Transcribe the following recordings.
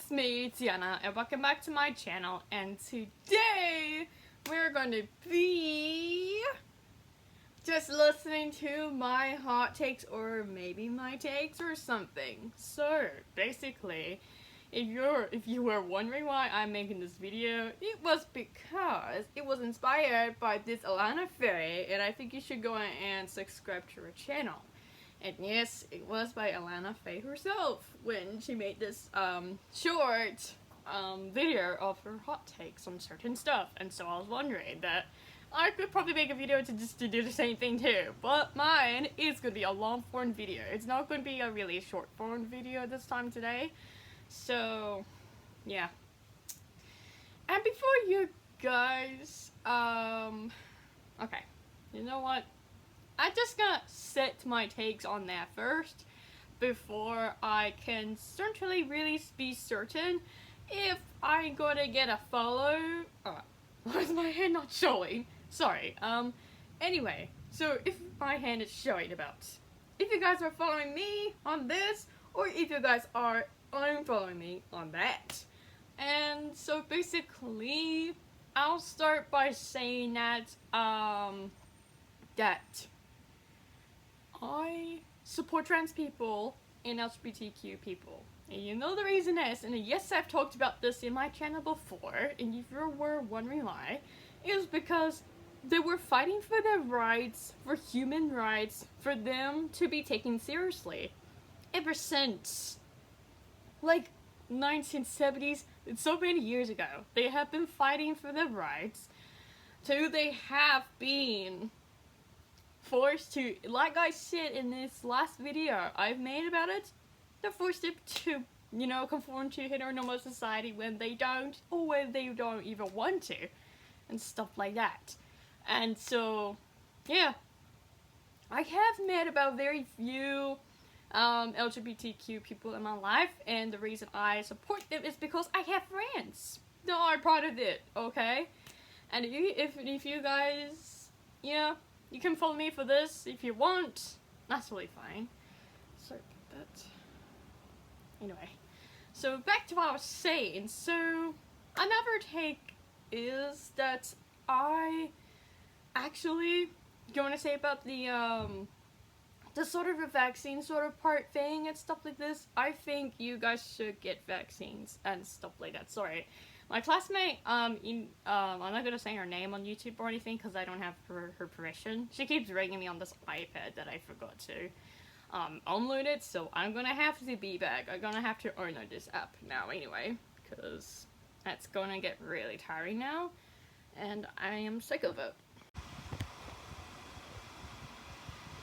it's me, Tiana, and welcome back to my channel, and today we're going to be just listening to my hot takes, or maybe my takes or something. So, basically, if you were wondering why I'm making this video, it was because it was inspired by this Alana Fay, and I think you should go and subscribe to her channel. And yes, it was by Alana Fay herself when she made this short video of her hot takes on certain stuff. And so I was wondering that I could probably make a video to do the same thing too. But mine is going to be a long form video. It's not going to be a really short form video this time today. So, yeah. And before you guys, okay, you know what? I'm just gonna set my takes on that first before I can certainly really be certain if I'm gonna get a follow. Why is my hand not showing? Sorry. Anyway, so if my hand is showing about if you guys are following me on this, or if you guys are unfollowing me on that. And so basically, I'll start by saying that, that I support trans people and LGBTQ people. And you know the reason is, and yes, I've talked about this in my channel before, and if you were wondering why, it was because they were fighting for their rights, for human rights, for them to be taken seriously. Ever since, like, 1970s, it's so many years ago, they have been fighting for their rights, so they have been forced to, like I said in this last video I've made about it, they're forced to, you know, conform to heteronormative society when they don't, or when they don't even want to, and stuff like that. And so, yeah, I have met about very few LGBTQ people in my life, and the reason I support them is because I have friends that are part of it, okay? And if you guys, yeah, you can follow me for this if you want. That's really fine. Sorry about that. Anyway, so back to what I was saying. So, another take is that I actually going to say about the sort of a vaccine sort of part thing and stuff like this. I think you guys should get vaccines and stuff like that. Sorry. My classmate, I'm not gonna say her name on YouTube or anything because I don't have her permission. She keeps ringing me on this iPad that I forgot to unload it, so I'm gonna have to be back. I'm gonna have to unload this app now anyway, because that's gonna get really tiring now, and I am sick of it.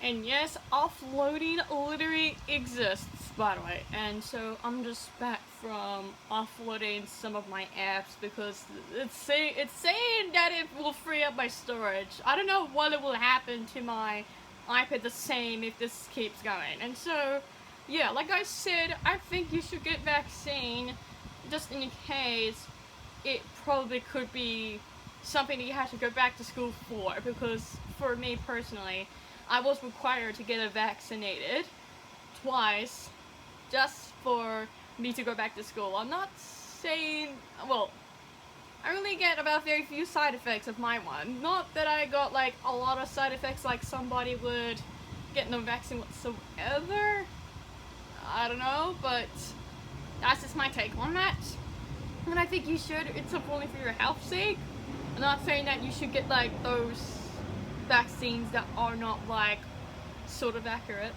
And yes, offloading literally exists, by the way. And so I'm just back from offloading some of my apps because it's saying that it will free up my storage. I don't know what will happen to my iPad the same if this keeps going. And so, yeah, like I said, I think you should get vaccine just in case it probably could be something that you have to go back to school for. Because for me personally, I was required to get vaccinated twice just for me to go back to school. I'm not saying, well, I only get about very few side effects of my one. Not that I got like a lot of side effects like somebody would get no vaccine whatsoever. I don't know, but that's just my take on that. And I think you should, it's only for your health's sake. I'm not saying that you should get like those vaccines that are not like sort of accurate,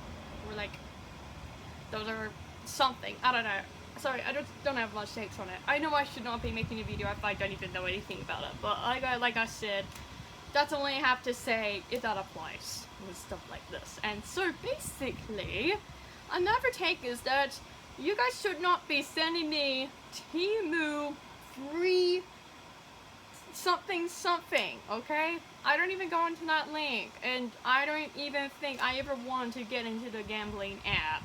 or like those are something, I don't know. Sorry, I don't have much takes on it. I know I should not be making a video if I don't even know anything about it, but like I said, that's only I have to say if that applies with stuff like this. And so basically, another take is that you guys should not be sending me Temu free something, okay? I don't even go into that link, and I don't even think I ever want to get into the gambling app.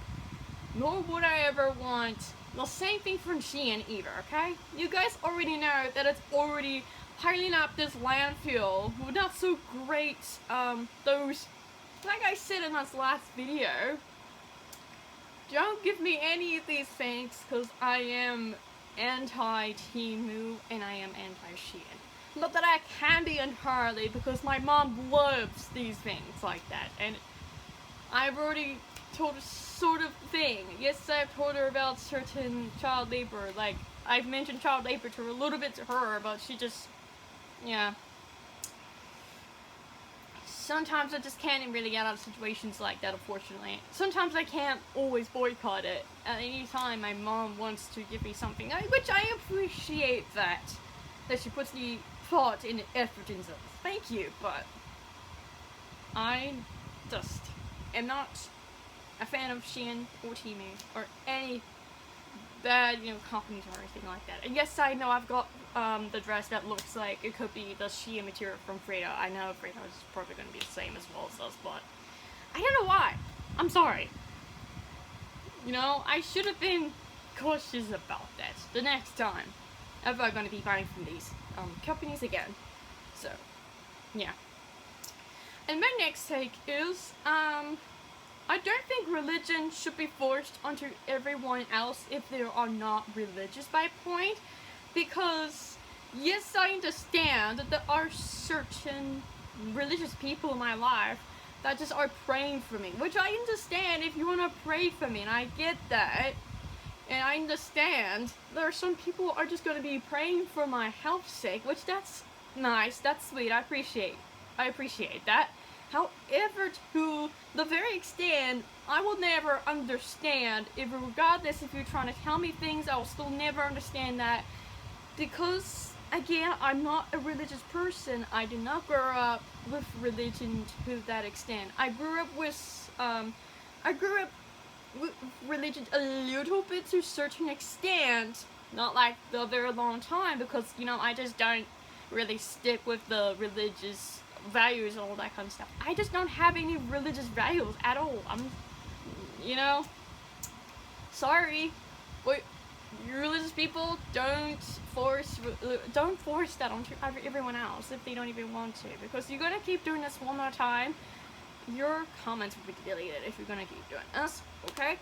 Nor would I ever want the same thing for Shein either, okay? You guys already know that it's already piling up this landfill with not so great, those, like I said in this last video, don't give me any of these things, because I am anti-Temu and I am anti-Shein. Not that I can be entirely, because my mom loves these things like that, and I've already told a sort of thing. Yes, I've told her about certain child labor, like, I've mentioned child labor to her a little bit to her, but she just, yeah. Sometimes I just can't really get out of situations like that, unfortunately. Sometimes I can't always boycott it. At any time my mom wants to give me something, which I appreciate that she puts the thought and effort into this. Thank you, but I just am not a fan of Shein or Temu or any bad, companies or anything like that. And yes, I know I've got the dress that looks like it could be the Shein material from Freda. I know Freda is probably going to be the same as well as us, but I don't know why. I'm sorry. I should have been cautious about that the next time if I'm going to be buying from these companies again. So, yeah. And my next take is, I don't think religion should be forced onto everyone else if they are not religious by point, because yes, I understand that there are certain religious people in my life that just are praying for me, which I understand if you want to pray for me, and I get that, and I understand there are some people who are just going to be praying for my health's sake, which that's nice, that's sweet, I appreciate that. However, to the very extent, I will never understand, regardless if you're trying to tell me things, I will still never understand that, because, again, I'm not a religious person. I did not grow up with religion to that extent. I grew up with religion a little bit to a certain extent, not like the very long time, because, I just don't really stick with the religious values and all that kind of stuff. I just don't have any religious values at all. Sorry, but religious people don't force that onto everyone else if they don't even want to, because you're gonna keep doing this one more time, your comments will be deleted if you're gonna keep doing this, okay?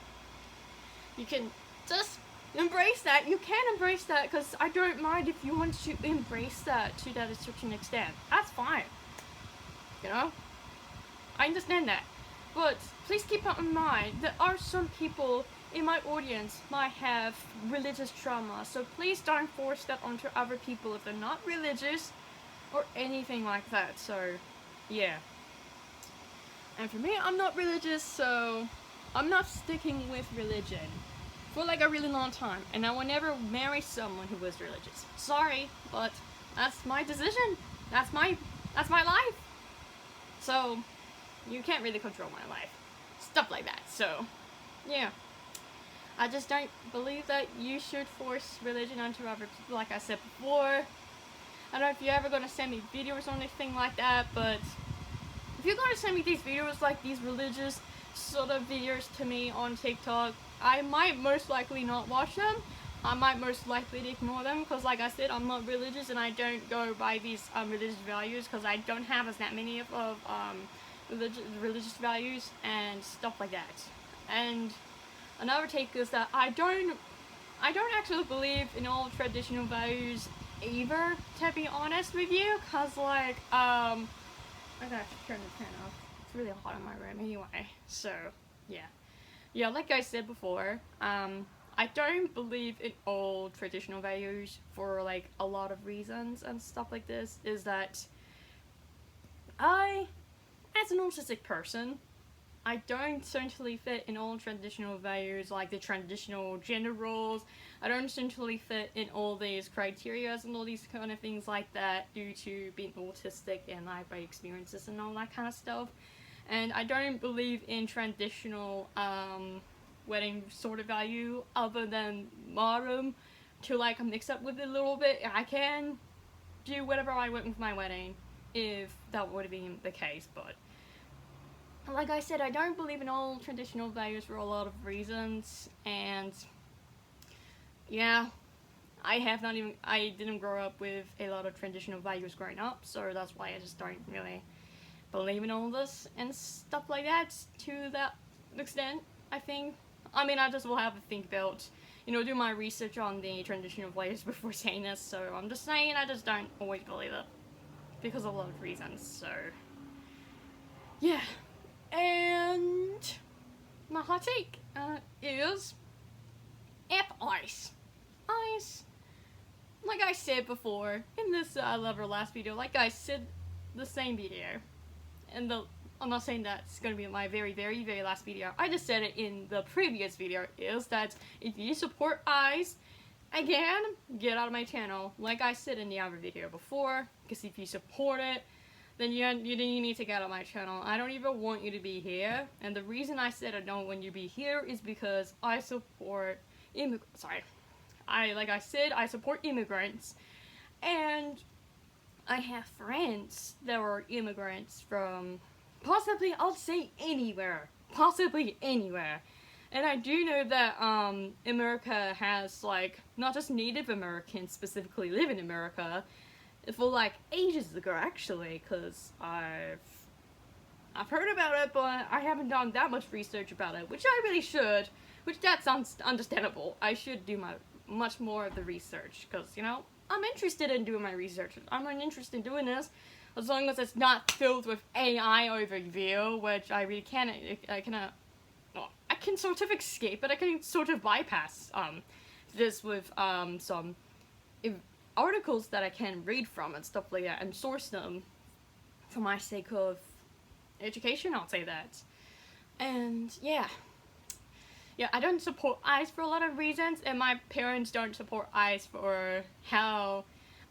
You can just embrace that. You can embrace that, because I don't mind if you want to embrace that to that a certain extent. That's fine. I understand that. But please keep in mind, there are some people in my audience might have religious trauma, so please don't force that onto other people if they're not religious or anything like that. So, yeah. And for me, I'm not religious, so I'm not sticking with religion for like a really long time, and I will never marry someone who is religious. Sorry, but that's my decision. That's my life. So, you can't really control my life. Stuff like that. So, yeah. I just don't believe that you should force religion onto other people, like I said before. I don't know if you're ever going to send me videos or anything like that, but if you're going to send me these videos, like these religious sort of videos to me on TikTok, I might most likely not watch them. I might most likely ignore them, because like I said, I'm not religious and I don't go by these religious values, because I don't have as that many of religious values and stuff like that. And another take is that I don't actually believe in all traditional values either, to be honest with you, because like I gotta turn the fan off. It's really hot in my room anyway. So yeah, like I said before, I don't believe in all traditional values for like a lot of reasons and stuff like this. Is that I, as an autistic person, I don't essentially fit in all traditional values, like the traditional gender roles. I don't essentially fit in all these criteria and all these kind of things like that, due to being autistic and like my experiences and all that kind of stuff. And I don't believe in traditional wedding sort of value, other than modern, to like mix up with it a little bit. I can do whatever I want with my wedding if that would have been the case, but like I said, I don't believe in all traditional values for a lot of reasons. And yeah, I didn't grow up with a lot of traditional values growing up, so that's why I just don't really believe in all this and stuff like that to that extent, I think. I mean, I just will have to think about, do my research on the transition of layers before saying this, so I'm just saying I just don't always believe it. Because of a lot of reasons, so... yeah. And... my hot take is... F ice. Ice. Like I said before, in this Lover last video, like I said the same video, and I'm not saying that's gonna be my very, very, very last video, I just said it in the previous video, is that if you support eyes, again, get out of my channel, like I said in the other video before, because if you support it, then you need to get out of my channel. I don't even want you to be here, and the reason I said I don't want you to be here is because I support like I said, I support immigrants, and I have friends that were immigrants from possibly, I'll say anywhere, and I do know that America has, like, not just Native Americans specifically live in America, for like ages ago actually, because I've heard about it, but I haven't done that much research about it, which I really should, which that sounds understandable. I should do much more of the research, because, I'm interested in doing my research. I'm interested in doing this, as long as it's not filled with AI overview, which I really can't, I can sort of escape it, I can sort of bypass, this with, some articles that I can read from and stuff like that, and source them for my sake of education, I'll say that. And, yeah, I don't support ICE for a lot of reasons, and my parents don't support ICE for how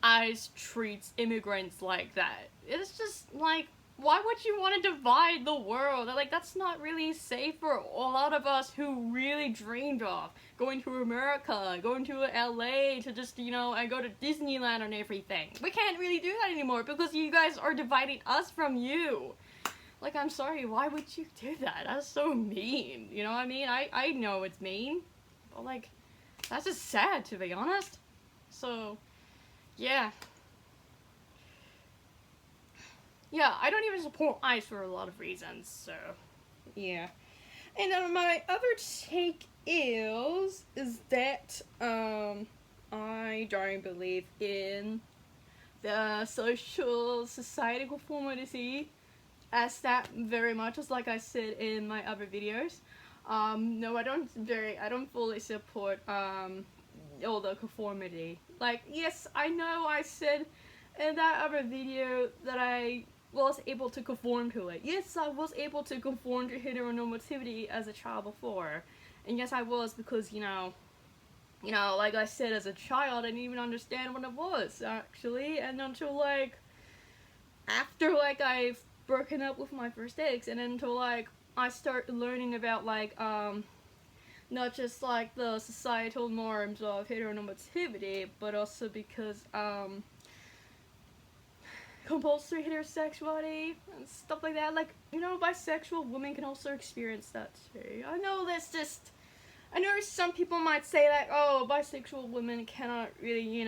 ICE treats immigrants like that. It's just, like, why would you want to divide the world? Like, that's not really safe for a lot of us who really dreamed of going to America, going to LA to just, and go to Disneyland and everything. We can't really do that anymore because you guys are dividing us from you. Like, I'm sorry, why would you do that? That's so mean, you know what I mean? I know it's mean, but, like, that's just sad, to be honest. So, yeah. Yeah, I don't even support ICE for a lot of reasons, so, yeah. And then my other take is that, I don't believe in the society conformity as that very much, as like I said in my other videos. No, I don't fully support, all the conformity. Like, yes, I know I said in that other video that I was able to conform to it. Yes, I was able to conform to heteronormativity as a child before. And yes, I was, because, like I said, as a child, I didn't even understand what it was, actually. And until, like, after, like, I've broken up with my first ex, and until, like, I start learning about, like, not just, like, the societal norms of heteronormativity, but also because, compulsory heterosexuality and stuff like that. Like, bisexual women can also experience that too. I know some people might say that, oh, bisexual women cannot really,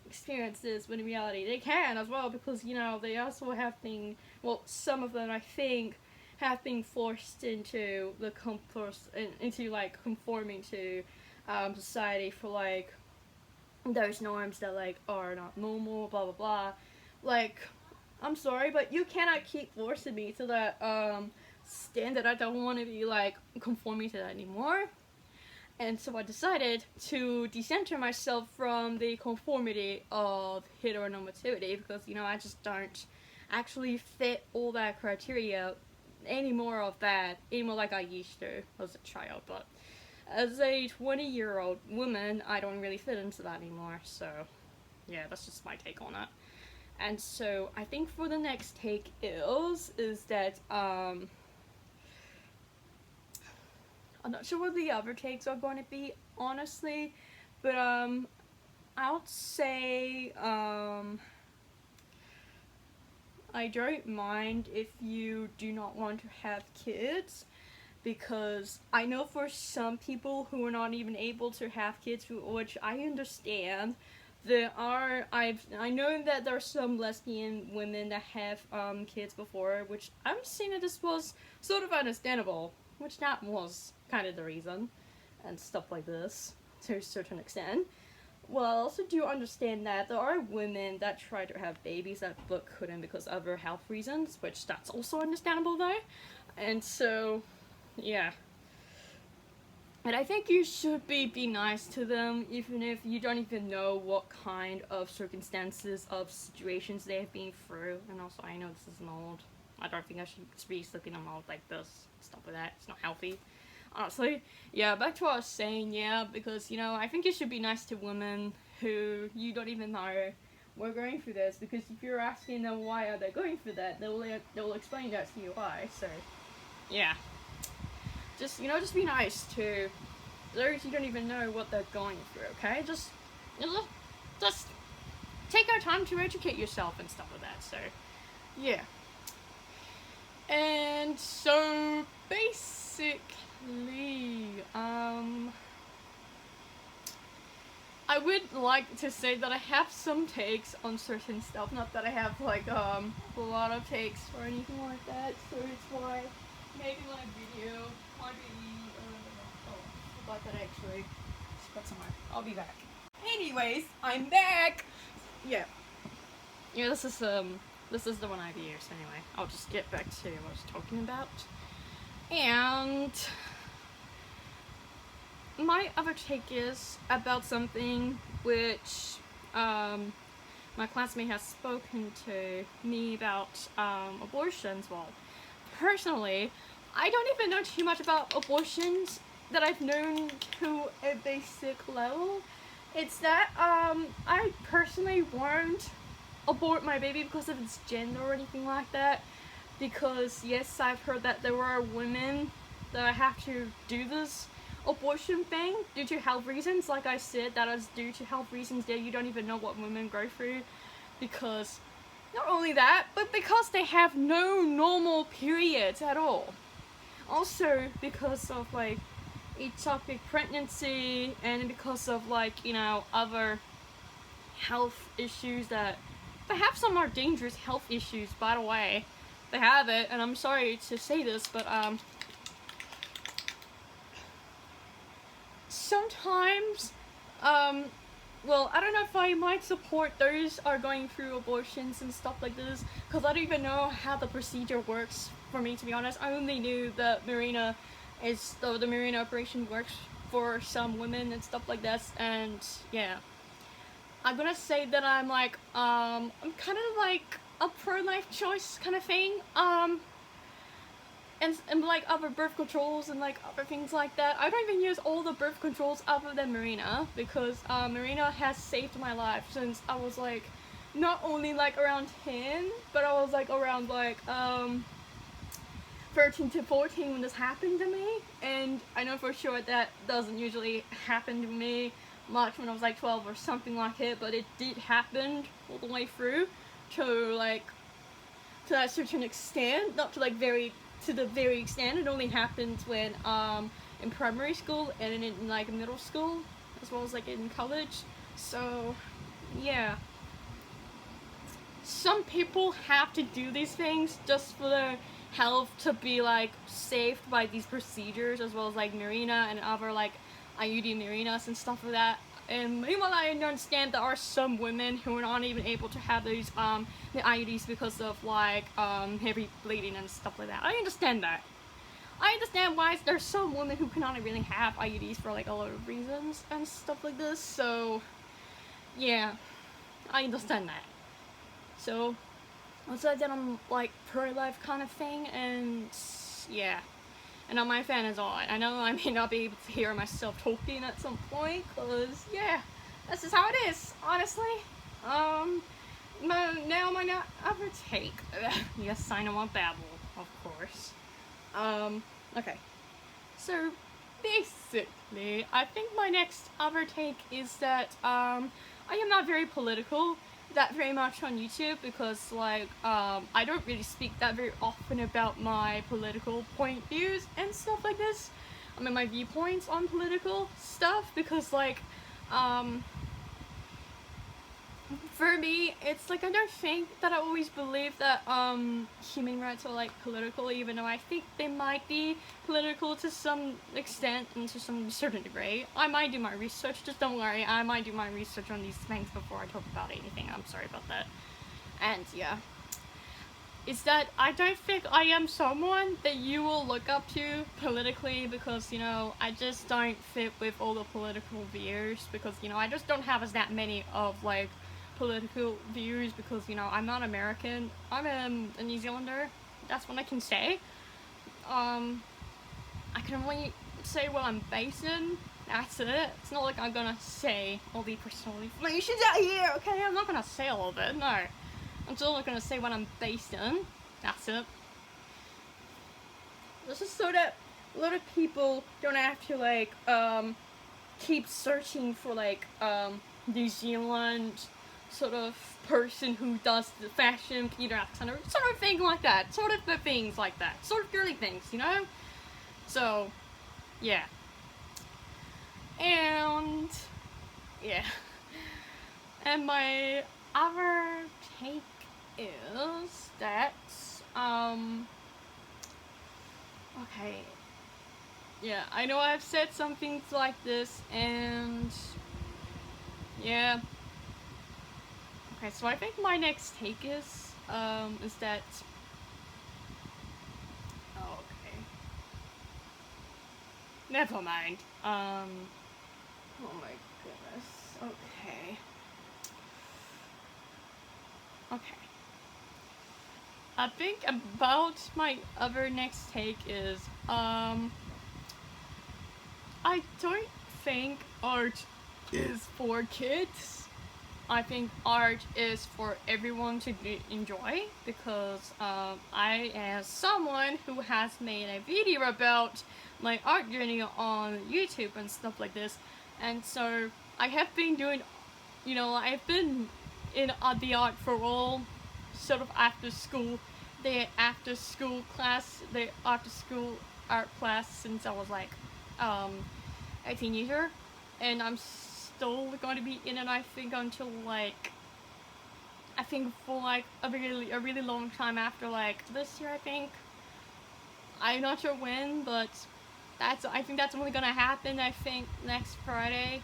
experience this, when in reality they can as well, because, they also have been, well, some of them, I think, have been forced into like, conforming to, society for, like, those norms that, like, are not normal, blah, blah, blah. Like, I'm sorry, but you cannot keep forcing me to that, standard. I don't want to be, like, conforming to that anymore. And so I decided to decenter myself from the conformity of heteronormativity, because, I just don't actually fit all that criteria anymore like I used to as a child. But as a 20-year-old woman, I don't really fit into that anymore. So, yeah, that's just my take on it. And so I think for the next take is that, I'm not sure what the other takes are going to be, honestly, but, I would say, I don't mind if you do not want to have kids, because I know for some people who are not even able to have kids, which I understand, I know that there are some lesbian women that have, kids before, which I'm saying that this was sort of understandable, which that was kind of the reason, and stuff like this. to a certain extent. Well, I also do understand that there are women that try to have babies that but couldn't because of their health reasons, which that's also understandable though. And so, yeah. And I think you should be nice to them, even if you don't even know what kind of circumstances of situations they have been through. And also, I know this is an old. I don't think I should be looking them out like this. Stuff like that. It's not healthy. Honestly, yeah, back to what I was saying, yeah, because, you know, I think you should be nice to women who you don't even know were going through this, because if you're asking them why are they going through that, they'll explain that to you why, so, yeah. Just, you know, just be nice to those you don't even know what they're going through, okay? Just take our time to educate yourself and stuff like that, so, yeah. And so, basically, I would like to say that I have some takes on certain stuff, not that I have like a lot of takes or anything like that, so it's why maybe my video might be forgot that actually. Just got somewhere. I'll be back. Anyways, I'm back. Yeah, this is the one I've used anyway. I'll just get back to what I was talking about. And my other take is about something which my classmate has spoken to me about abortions. Well, personally, I don't even know too much about abortions that I've known to a basic level. It's that I personally won't abort my baby because of its gender or anything like that. Because yes, I've heard that there are women that have to do this abortion thing due to health reasons. Like I said, that is due to health reasons that you don't even know what women go through, because not only that, but because they have no normal periods at all. Also because of like ectopic pregnancy, and because of like, you know, other health issues that perhaps some are dangerous health issues, by the way. They have it, and I'm sorry to say this, but sometimes, well, I don't know if I might support those are going through abortions and stuff like this, because I don't even know how the procedure works, for me, to be honest. I only knew that the Mirena operation works for some women and stuff like that, and yeah. I'm gonna say that I'm like, I'm kind of like a pro-life choice kind of thing, and like other birth controls and like other things like that. I don't even use all the birth controls other than Mirena, because Mirena has saved my life since I was like, not only like around 10, but I was like around like 13 to 14 when this happened to me, and I know for sure that doesn't usually happen to me much when I was like 12 or something like it, but it did happen all the way through to that certain extent, not to like to the very extent. It only happens when in primary school and in like middle school, as well as like in college. So yeah, some people have to do these things just for their health to be like saved by these procedures, as well as like Mirena and other like IUD Mirenas and stuff like that. And meanwhile, I understand there are some women who are not even able to have those the IUDs because of like heavy bleeding and stuff like that. I understand that. I understand why there's some women who cannot really have IUDs for like a lot of reasons and stuff like this. So yeah, I understand that. So I'll say that I'm like pro-life kind of thing, and yeah. And I'm my fan as all. I know I may not be able to hear myself talking at some point, cause yeah, that's just how it is, honestly. My other take. Yes, I know I babble, of course. Okay. So basically, I think my next other take is that I am not very political that very much on YouTube, because like I don't really speak that very often about my political point views and stuff like this. I mean, my viewpoints on political stuff, because like for me, it's like I don't think that I always believe that human rights are like political, even though I think they might be political to some extent and to some certain degree. I might do my research, just don't worry, I might do my research on these things before I talk about anything. I'm sorry about that. And yeah, is that I don't think I am someone that you will look up to politically, because, you know, I just don't fit with all the political views, because, you know, I just don't have as that many of like political views, because, you know, I'm not American, I'm a New Zealander, that's what I can say. I can only say what I'm based in, that's it. It's not like I'm gonna say all the personal information out here, okay? I'm not gonna say all of it, no. I'm still not gonna say what I'm based in. That's it. This is so that a lot of people don't have to like keep searching for like New Zealand sort of person who does the fashion Peter accent or sort of thing like that. Sort of the things like that. Sort of girly things, you know? So yeah. And yeah. And my other take is that okay, yeah, I know I've said some things like this, and yeah, okay, so I think my next take is that okay, never mind, oh my goodness, okay. Okay. I think about my other next take is, I don't think art is for kids. I think art is for everyone to enjoy, because I, as someone who has made a video about my art journey on YouTube and stuff like this, and so I have been doing, you know, I've been in the art for all sort of after school class, the after school art class since I was like a teenager, and I'm still going to be in it, I think, until like I think for like a really long time after like this year, I think. I'm not sure when, but I think that's only gonna happen, I think, next Friday.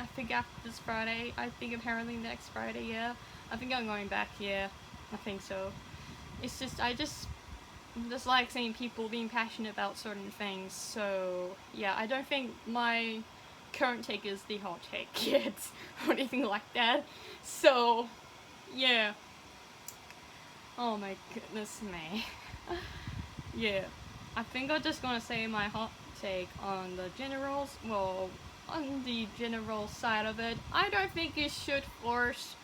I think after this Friday. I think apparently next Friday, yeah. I think I'm going back, yeah. I think so. It's just, I just like seeing people being passionate about certain things, so yeah, I don't think my current take is the hot take yet, or anything like that. So, yeah. Oh my goodness me. Yeah. I think I'm just gonna say my hot take on the generals, well, on the general side of it. I don't think you should force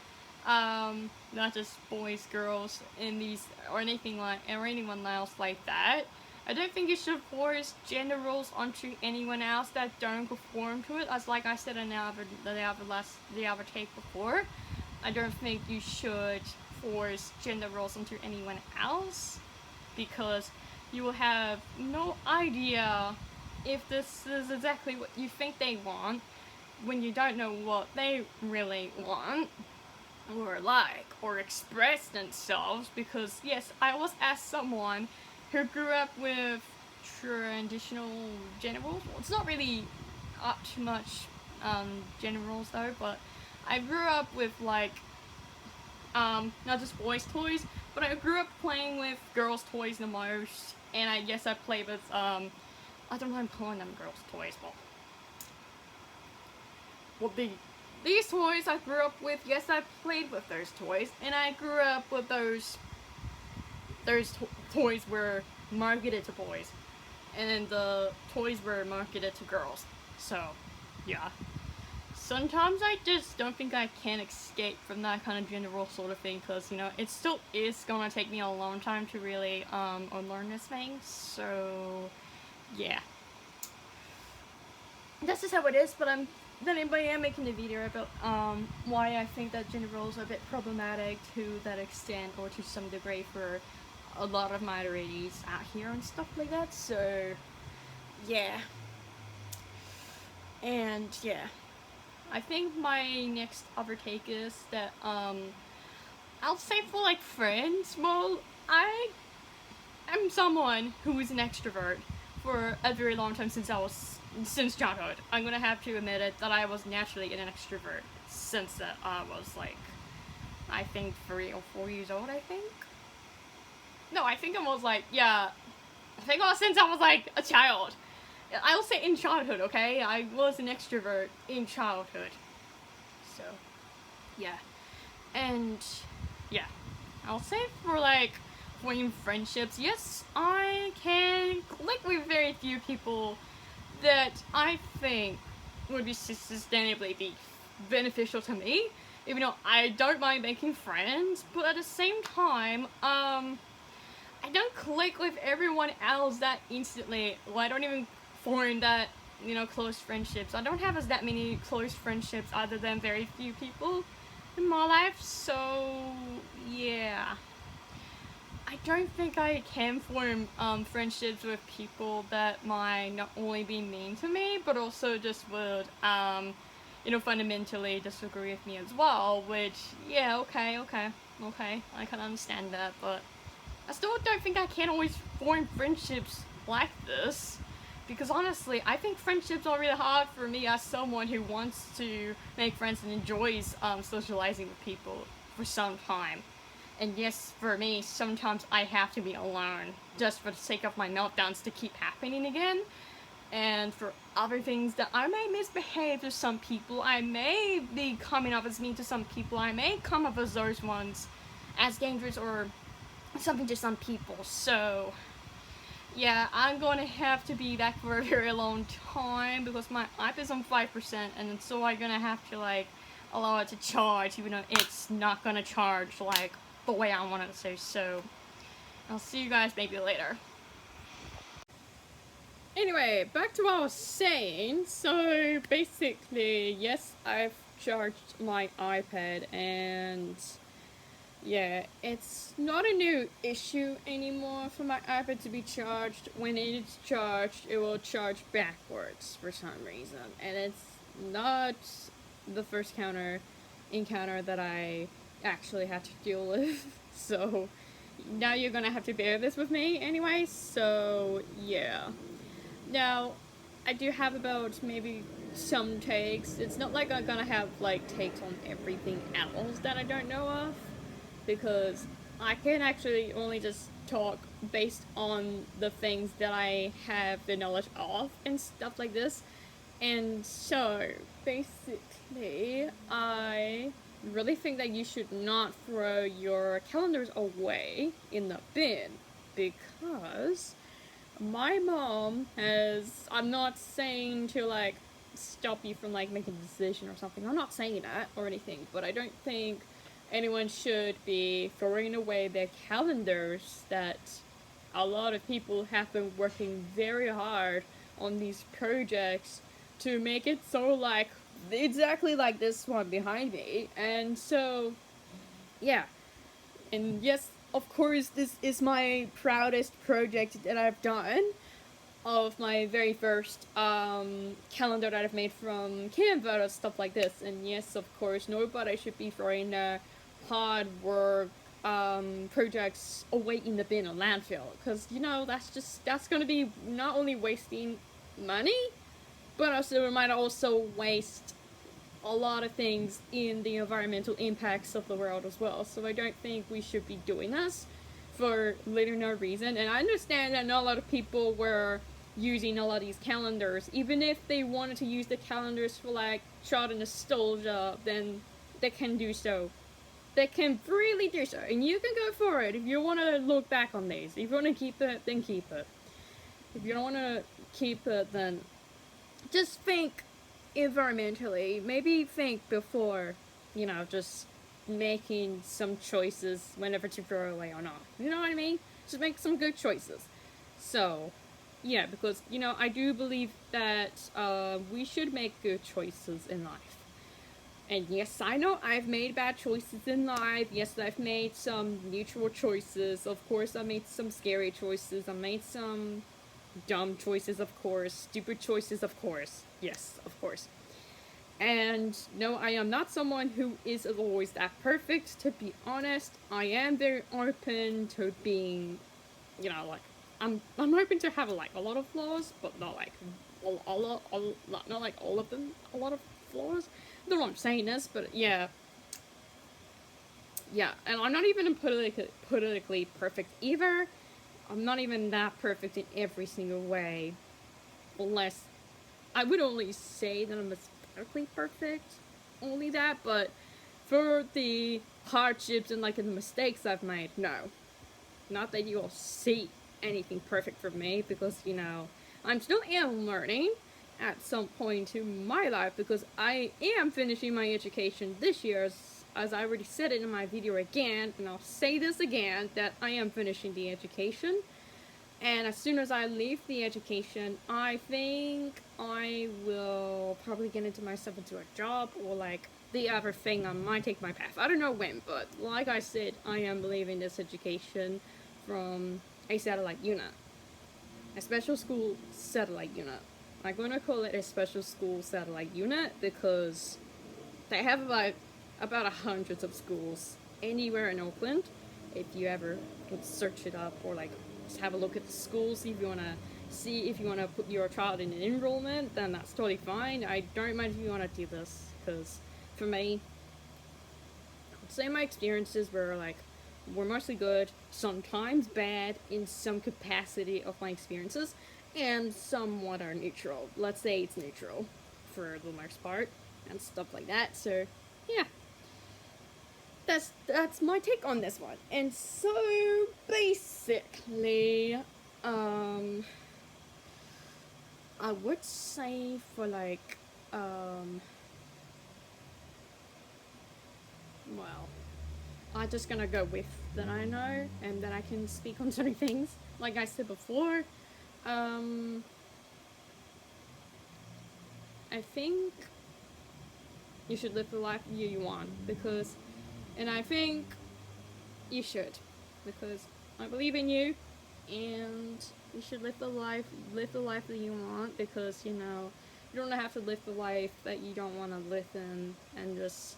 not just boys, girls in these or anything like or anyone else like that. I don't think you should force gender roles onto anyone else that don't conform to it. As like I said in the other take before, I don't think you should force gender roles onto anyone else, because you will have no idea if this is exactly what you think they want when you don't know what they really want or like or express themselves. Because yes, I was as someone who grew up with traditional gender roles. Well, it's not really up to much gender roles though, but I grew up with like not just boys toys, but I grew up playing with girls toys the most, and I guess I played with I don't mind calling them girls toys, well these toys I grew up with, yes, I played with those toys, and I grew up with those toys were marketed to boys, and then the toys were marketed to girls. So, yeah. Sometimes I just don't think I can escape from that kind of general sort of thing, because, you know, it still is gonna take me a long time to really unlearn this thing. So, yeah. This is how it is, but I am making a video about why I think that gender roles are a bit problematic to that extent, or to some degree, for a lot of minorities out here and stuff like that. So yeah, and yeah, I think my next other take is that I'll say for like friends, well, I am someone who is an extrovert for a very long time since childhood. I'm gonna have to admit it that I was naturally an extrovert since that I was like, I think 3 or 4 years old. I think. No, I think I was like, yeah, I think it was since I was like a child. I will say in childhood, okay? I was an extrovert in childhood. So, yeah. And, yeah. I'll say for like, between friendships, yes, I can click with very few people that I think would be sustainably be beneficial to me. Even though I don't mind making friends, but at the same time, I don't click with everyone else that instantly. Well, I don't even form that, close friendships. I don't have as that many close friendships other than very few people in my life. So, yeah. I don't think I can form friendships with people that might not only be mean to me, but also just would, fundamentally disagree with me as well. Which, yeah, okay, I can understand that, but I still don't think I can always form friendships like this. Because honestly, I think friendships are really hard for me as someone who wants to make friends and enjoys socializing with people for some time. And yes, for me, sometimes I have to be alone just for the sake of my meltdowns to keep happening again. And for other things that I may misbehave to some people, I may be coming off as mean to some people, I may come off as those ones as dangerous or something to some people. So, yeah, I'm going to have to be back for a very long time because my iPad's on 5%, and so I'm going to have to, like, allow it to charge, even though it's not going to charge, like, the way I want it to. So, I'll see you guys maybe later. Anyway, back to what I was saying. So, basically, yes, I've charged my iPad, and yeah, it's not a new issue anymore for my iPad to be charged. When it's charged, it will charge backwards for some reason. And it's not the first encounter that I actually had to deal with. So now you're gonna have to bear this with me anyway. So yeah. Now, I do have about maybe some takes. It's not like I'm gonna have like takes on everything else that I don't know of, because I can actually only just talk based on the things that I have the knowledge of and stuff like this. And so, basically, I really think that you should not throw your calendars away in the bin, because my mom has, I'm not saying to like stop you from like making a decision or something, I'm not saying that or anything, but I don't think anyone should be throwing away their calendars that a lot of people have been working very hard on these projects to make it so like exactly like this one behind me. And so yeah, and yes, of course, this is my proudest project that I've done, of my very first calendar that I've made from Canva or stuff like this. And yes, of course, nobody should be throwing hard work projects away in the bin or landfill, because that's going to be not only wasting money, but also it might also waste a lot of things in the environmental impacts of the world as well. So I don't think we should be doing this for literally no reason. And I understand that not a lot of people were using a lot of these calendars. Even if they wanted to use the calendars for like child nostalgia, then they can do so. They can freely do so, and you can go for it if you want to look back on these. If you want to keep it, then keep it. If you don't want to keep it, then just think environmentally. Maybe think before, just making some choices whenever to throw away or not. You know what I mean? Just make some good choices. So, yeah, because, I do believe that we should make good choices in life. And yes, I know I've made bad choices in life. Yes, I've made some neutral choices. Of course, I made some scary choices. I made some dumb choices, of course. Stupid choices, of course. Yes, of course. And no, I am not someone who is always that perfect. To be honest, I am very open to being, like I'm open to have like a lot of flaws, but not like not like all of them. A lot of flaws. I don't know what I'm saying this, but yeah, yeah. And I'm not even politically perfect either. I'm not even that perfect in every single way, unless I would only say that I'm aesthetically perfect, only that, but for the hardships and like the mistakes I've made, no. Not that you'll see anything perfect from me, because, I'm still am learning at some point in my life, because I am finishing my education this year, as I already said it in my video again, and I'll say this again, that I am finishing the education. And as soon as I leave the education, I think I will probably get into myself into a job, or like the other thing, I might take my path. I don't know when, but like I said, I am leaving this education from a satellite unit. A special school satellite unit. I'm going to call it a special school satellite unit because they have about 100 of schools anywhere in Oakland. If you ever would search it up, or like just have a look at the schools, if you want to see if you want to put your child in an enrollment, then that's totally fine. I don't mind if you want to do this, because for me, I'd say my experiences were mostly good, sometimes bad in some capacity of my experiences, and somewhat are neutral. Let's say it's neutral for the most part, and stuff like that. So yeah, that's my take on this one. And so basically, I would say for well, I'm just gonna go with that I know, and that I can speak on certain things. Like I said before, I think you should live the life you want, and I think you should, because I believe in you, and you should live the life that you want, because you don't have to live the life that you don't want to live in, and just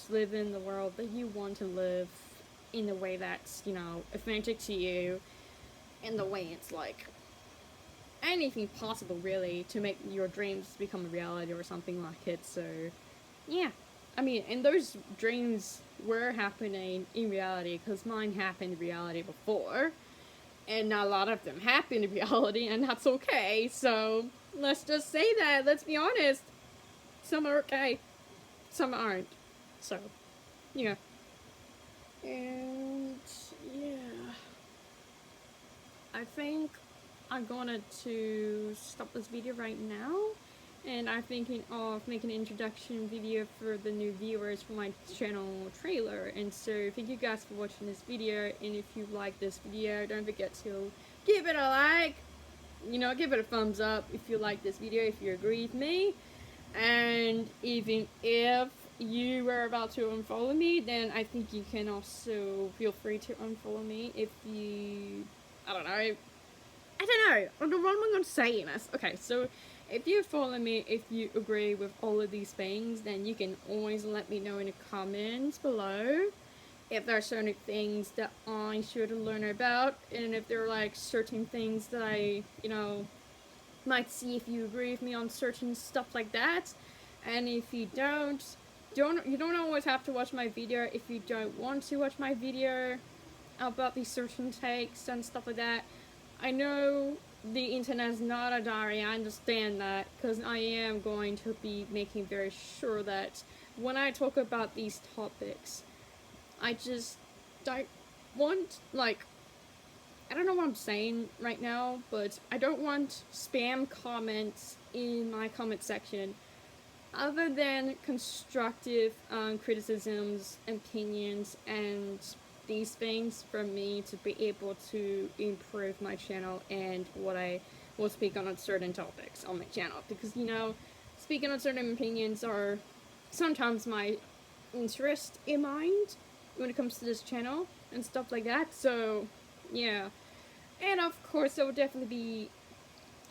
live in the world that you want to live, in a way that's authentic to you, in the way it's like anything possible, really, to make your dreams become a reality or something like it. So yeah, I mean, and those dreams were happening in reality, because mine happened in reality before, and not a lot of them happen in reality, and that's okay. So let's just say that. Let's be honest. Some are okay, some aren't. So yeah, and yeah, I think I'm going to stop this video right now. And I'm thinking of making an introduction video for the new viewers for my channel trailer. And so thank you guys for watching this video, and if you like this video, don't forget to give it a like, give it a thumbs up if you like this video, if you agree with me. And even if you were about to unfollow me, then I think you can also feel free to unfollow me if you, I don't know, I don't know what am I going to say in this. Okay, so if you follow me, if you agree with all of these things, then you can always let me know in the comments below if there are certain things that I should learn about, and if there are like certain things that I, might see if you agree with me on certain stuff like that. And if you you don't always have to watch my video if you don't want to watch my video about these certain takes and stuff like that. I know the internet is not a diary, I understand that, because I am going to be making very sure that when I talk about these topics, I just don't want, I don't know what I'm saying right now, but I don't want spam comments in my comment section, other than constructive criticisms, opinions, and these things for me to be able to improve my channel and what I will speak on certain topics on my channel. Because, speaking on certain opinions are sometimes my interest in mind when it comes to this channel and stuff like that. So, yeah. And of course, I will definitely be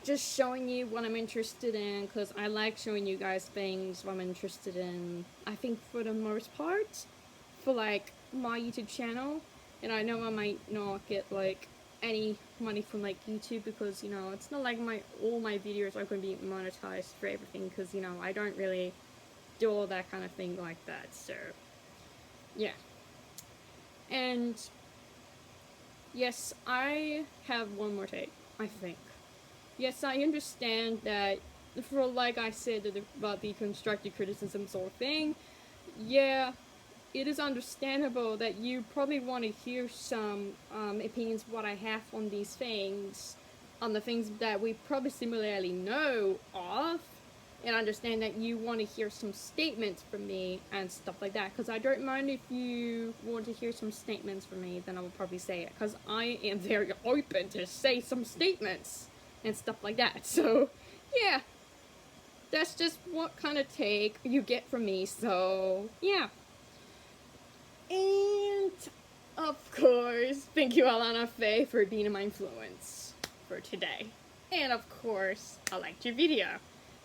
just showing you what I'm interested in, because I like showing you guys things what I'm interested in. I think for the most part, for like my YouTube channel, and I know I might not get like any money from like YouTube, because you know it's not like all my videos are going to be monetized for everything, because you know I don't really do all that kind of thing like that. So yeah, and yes, I have one more take, I think. Yes, I understand that, for like I said about the constructive criticism sort of thing, yeah, it is understandable that you probably want to hear some opinions what I have on these things, on the things that we probably similarly know of, and understand that you want to hear some statements from me and stuff like that, because I don't mind if you want to hear some statements from me, then I will probably say it, because I am very open to say some statements and stuff like that. So yeah, that's just what kind of take you get from me. So yeah. And of course, thank you Alana Fay for being my influence for today. And of course, I liked your video,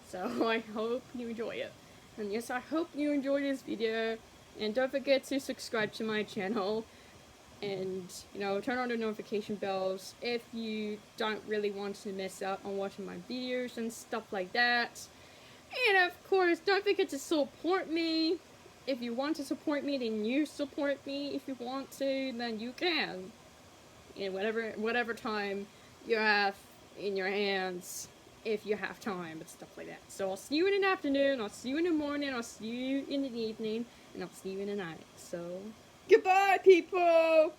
so I hope you enjoy it. And yes, I hope you enjoyed this video, and don't forget to subscribe to my channel, and you know, turn on the notification bells if you don't really want to miss out on watching my videos and stuff like that. And of course, don't forget to support me. If you want to support me, then you support me. If you want to, then you can. In whatever time you have in your hands, if you have time and stuff like that. So I'll see you in the afternoon, I'll see you in the morning, I'll see you in the evening, and I'll see you in the night. So goodbye, people!